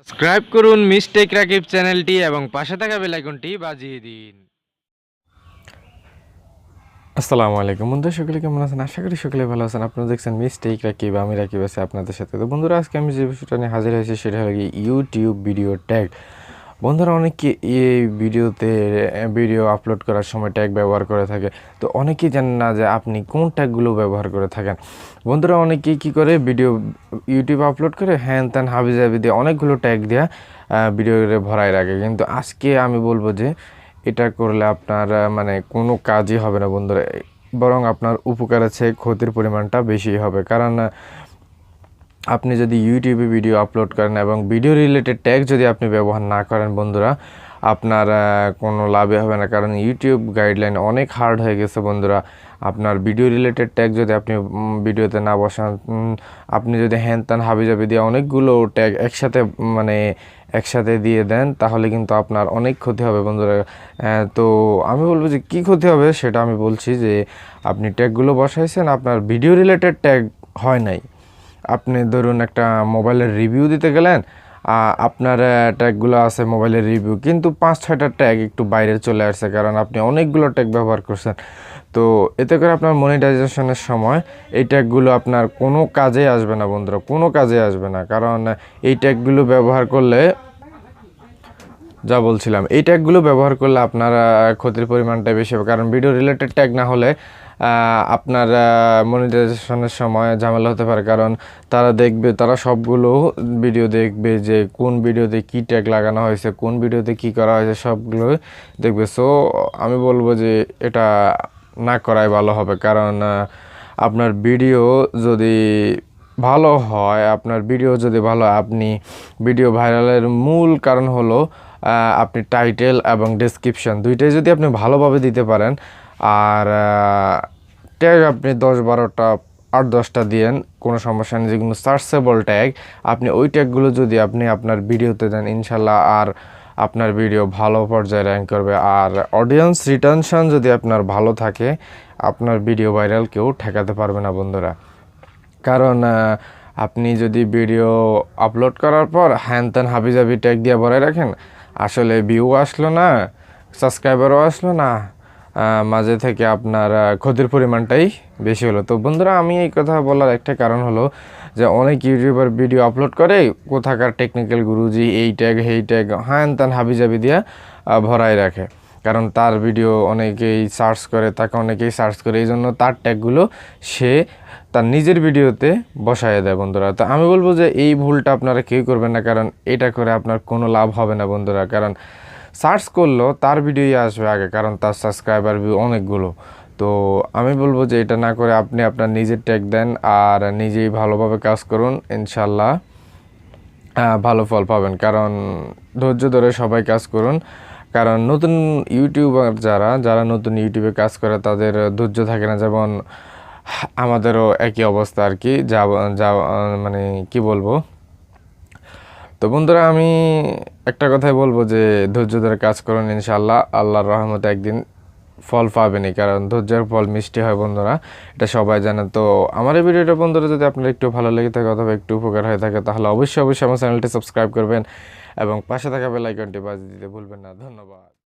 Subscribe করুন mistake Rakib চ্যানেলটি এবং পাশে থাকা বেল আইকনটি বাজিয়ে দিন। আসসালামু আলাইকুম বন্ধুরা, সকলে কেমন আছেন? আশা করি সকলে ভালো আছেন। আপনারা দেখছেন মিস্টেক রাকিব, আমি রাকিব আছি আপনাদের সাথে। তো বন্ধুরা, আজকে আমি যে বিষয়টা নিয়ে হাজির হয়েছি সেটা হলো ইউটিউব ভিডিও ট্যাগ। বন্ধুরা, অনেকে এই ভিডিও আপলোড করার সময় ট্যাগ ব্যবহার করে থাকে। তো অনেকেই জানেন না যে আপনি কোন ট্যাগগুলো ব্যবহার করে থাকেন। বন্ধুরা, অনেকেই কী করে ইউটিউব আপলোড করে হ্যান ত্যান হাবিজাবি দিয়ে অনেকগুলো ট্যাগ দেওয়া ভিডিওতে ভরায় রাখে। কিন্তু আজকে আমি বলবো যে এটা করলে আপনার মানে কোনো কাজই হবে না বন্ধুরা, বরং আপনার উপকার আছে, ক্ষতির পরিমাণটা বেশি হবে। কারণ আপনি যদি ইউটিউবে ভিডিও আপলোড করেন এবং ভিডিও রিলেটেড ট্যাগ যদি আপনি ব্যবহার না করেন বন্ধুরা, আপনার কোনো লাভই হবে না। কারণ ইউটিউব গাইডলাইন অনেক হার্ড হয়ে গেছে বন্ধুরা। আপনার ভিডিও রিলেটেড ট্যাগ যদি আপনি ভিডিওতে না বসান, আপনি যদি হ্যান ত্যান হাবিজাবি দিয়ে অনেকগুলো ট্যাগ একসাথে দিয়ে দেন, তাহলে কিন্তু আপনার অনেক ক্ষতি হবে বন্ধুরা। তো আমি বলবো যে কী ক্ষতি হবে সেটা আমি বলছি যে আপনি ট্যাগগুলো বসাইছেন, আপনার ভিডিও রিলেটেড ট্যাগ হয় নাই। আপনি ধরুন একটা মোবাইলের রিভিউ দিতে গেলেন, আপনার ট্যাগগুলো আছে মোবাইলের রিভিউ, কিন্তু 5-6টা ট্যাগ একটু বাইরে চলে আসছে, কারণ আপনি অনেকগুলো ট্যাগ ব্যবহার করছেন। তো এতে করে আপনার মনিটাইজেশনের সময় এই ট্যাগগুলো আপনার কোনো কাজে আসবে না বন্ধুরা, কোনো কাজে আসবে না। কারণ এই ট্যাগগুলো ব্যবহার করলে এই ট্যাগগুলো ব্যবহার করলে আপনার ক্ষতির পরিমাণটা বেশি হবে। কারণ ভিডিও রিলেটেড ট্যাগ না হলে আপনার মনিটাইজেশনের সময় ঝামেলা হতে পারে। কারণ তারা সবগুলো ভিডিও দেখবে যে কোন ভিডিওতে কী ট্যাগ লাগানো হয়েছে, কোন ভিডিওতে কী করা হয়েছে, সবগুলো দেখবে। সো আমি বলবো যে এটা না করাই ভালো হবে। কারণ আপনার ভিডিও যদি ভালো হয়, আপনি ভিডিও ভাইরালের মূল কারণ হলো আপনি টাইটেল এবং ডেসক্রিপশন দুইটাই যদি আপনি ভালোভাবে দিতে পারেন, আর ট্যাগ আপনি 10-12টা 8-10টা দিয়েন, কোনো সমস্যা নেই। যেগুলো সার্চেবল ট্যাগ, আপনি ওই ট্যাগগুলো যদি আপনি আপনার ভিডিওতে দেন, ইনশাল্লাহ আর আপনার ভিডিও ভালো পর্যায়ে র্যাঙ্ক করবে। আর অডিয়েন্স রিটেনশন যদি আপনার ভালো থাকে, আপনার ভিডিও ভাইরাল কেউ ঠেকাতে পারবে না বন্ধুরা। কারণ আপনি যদি ভিডিও আপলোড করার পর হ্যান ত্যান হাবিজাবি ট্যাগ দিয়ে ভরে রাখেন, আসলে ভিউ আসলো না, সাবস্ক্রাইবারও আসলো না, মাঝে থেকে আপনার ক্ষতির পরিমাণটাই বেশি হলো। তো বন্ধুরা, আমি এই কথা বলার একটা কারণ হলো যে অনেক ইউটিউবার ভিডিও আপলোড করে কোথাকার টেকনিক্যাল গুরুজি এই ট্যাগ হ্যান ত্যান হাবিজাবি দিয়ে ভরাই রাখে। কারণ তার ভিডিও তাকে অনেকেই সার্চ করে, এই জন্য তার ট্যাগগুলো সে তার নিজের ভিডিওতে বসায় দেয় বন্ধুরা। তো আমি বলবো যে এই ভুলটা আপনারা কেউ করবেন না, কারণ এটা করে আপনার কোনো লাভ হবে না বন্ধুরা। কারণ সার্চ করলেও তার ভিডিওই আসবে আগে, কারণ তার সাবস্ক্রাইবার ভিউ অনেকগুলো। তো আমি বলবো যে এটা না করে আপনি আপনার নিজের ট্যাগ দেন আর নিজেই ভালোভাবে কাজ করুন, ইনশাল্লাহ ভালো ফল পাবেন। কারণ ধৈর্য ধরে সবাই কাজ করুন। কারণ নতুন ইউটিউবার যারা নতুন ইউটিউবে কাজ করে, তাদের ধৈর্য থাকে না। যেমন আমাদেরও একই অবস্থা আর কি, মানে কি বলবো। তো বন্ধুরা, আমি একটা কথাই বলবো যে ধৈর্য ধরে কাজ করুন, ইনশাআল্লাহ আল্লাহর রহমতে একদিন ফল পাবেনই। কারণ ধৈর্যের ফল মিষ্টি হয় বন্ধুরা, এটা সবাই জানে। তো আমার এই ভিডিওটা বন্ধুরা যদি আপনার একটু ভালো লেগে থাকে অথবা একটু উপকার হয়ে থাকে, তাহলে অবশ্যই আমার চ্যানেলটি সাবস্ক্রাইব করবেন এবং পাশে থাকা বেল আইকনটি বাজিয়ে দিতে ভুলবেন না। ধন্যবাদ।